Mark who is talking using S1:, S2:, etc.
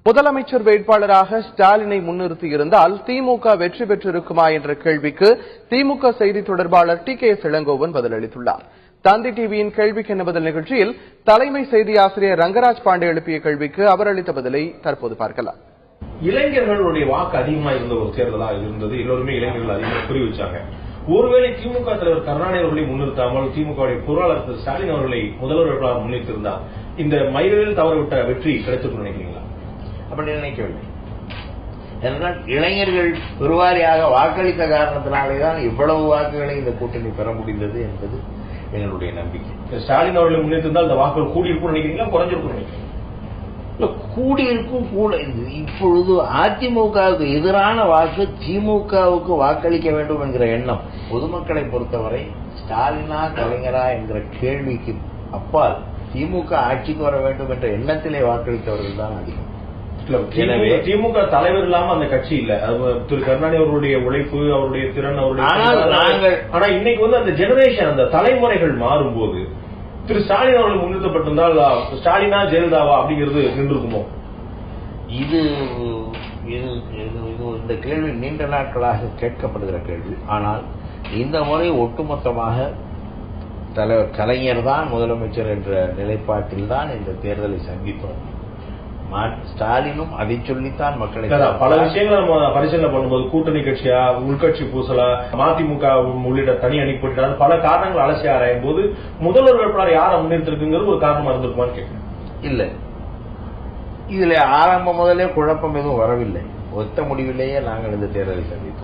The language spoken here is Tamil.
S1: முதலமைச்சர் வேட்பாளராக ஸ்டாலினை முன்னிறுத்தியிருந்தால் திமுக வெற்றி பெற்றிருக்குமா என்ற கேள்விக்கு திமுக செய்தி தொடர்பாளர் டி.கே.எஸ். இளங்கோவன் பதிலளித்துள்ளார். தந்தி டிவியின் கேள்விக்கு என்ன பதில் நிகழ்ச்சியில் தலைமை செய்தி ஆசிரியர் ரங்கராஜ் பாண்டே எழுப்பிய கேள்விக்கு அவர் அளித்த பதிலை தற்போது பார்க்கலாம்.
S2: இளைஞர்களுடைய வாக்கு அதிகமா இருந்த ஒரு தேர்தலா இருந்தது. எல்லோருமே இளைஞர்கள் அதிகமாக புரிவிச்சாங்க. ஒருவேளை திமுக தலைவர் கருணாநிதி அவர்களை முன்னிறுத்தாமல் திமுக பொருளாளர் திரு ஸ்டாலின் அவர்களை முதல்வர் வேட்பாளர் முன்னிறுத்திருந்தால் இந்த மயிலில் தவறவிட்ட வெற்றி கிடைத்திருக்கும் நினைக்கிறீங்களா?
S3: அப்படி நினைக்கவில்லை. என்றால் இளைஞர்கள் பெருவாரியாக வாக்களித்த காரணத்தினாலேதான் இவ்வளவு வாக்குகளை இந்த கூட்டணி பெற முடிந்தது என்பது எங்களுடைய நம்பிக்கை.
S2: ஸ்டாலின் அவர்களை முன்னிறுத்திருந்தால் இந்த வாக்குகள் கூடியிருக்கும் நினைக்கிறீங்களா, குறைஞ்சிருக்கும் நினைக்கிறீங்களா?
S3: கூடியிருக்கும் கூட. இப்பொழுது அதிமுகவுக்கு எதிரான வாக்கு திமுகவுக்கு வாக்களிக்க வேண்டும் என்கிற எண்ணம் பொதுமக்களை பொறுத்தவரை ஸ்டாலினா கலைஞரா என்கிற கேள்விக்கு அப்பால் திமுக ஆட்சிக்கு வர வேண்டும் என்ற எண்ணத்திலே வாக்களித்தவர்கள் தான் அதிகம்.
S2: எனவே திமுக தலைவர் இல்லாம அந்த கட்சி இல்ல. திரு கருணாநிதி அவருடைய உழைப்பு, அவருடைய திறன், ஆனா இன்னைக்கு அந்த ஜெனரேஷன், அந்த தலைமுறைகள் மாறும்போது திரு ஸ்டாலின் அவர்கள் முன்னிறுத்தப்பட்டிருந்தால் ஸ்டாலினா ஜெயலலிதாவா அப்படிங்கிறது நின்றுக்குமோ?
S3: இது இந்த கேள்வி நீண்ட நாட்களாக கேட்கப்படுகிற கேள்வி. ஆனால் இந்த முறை ஒட்டுமொத்தமாக தலைவர் கலைஞர் தான் முதலமைச்சர் என்ற நிலைப்பாட்டில் தான் இந்த தேர்தலை சந்தித்தோம். ஸ்டாலினும் அதை சொல்லித்தான் மக்களை
S2: பல விஷயங்களை நம்ம பரிசீலனை பண்ணும்போது கூட்டணி கட்சியா, உள்கட்சி பூசலா, மதிமுக உள்ளிட்ட தனி அணி போட்டிட்டாலும் பல காரணங்கள் அலசி ஆராயும் போது முதல்வர் வேட்பாளர் யாரை முன்னிறுத்திருக்குங்கிறது ஒரு காரணமா இருந்திருக்குமான்னு கேட்கிறேன்.
S3: இல்ல, இதுல ஆரம்பம் முதலே குழப்பம் எதுவும் வரவில்லை. ஒத்த முடிவிலேயே நாங்கள் இந்த தேர்தலை சந்தித்தோம்.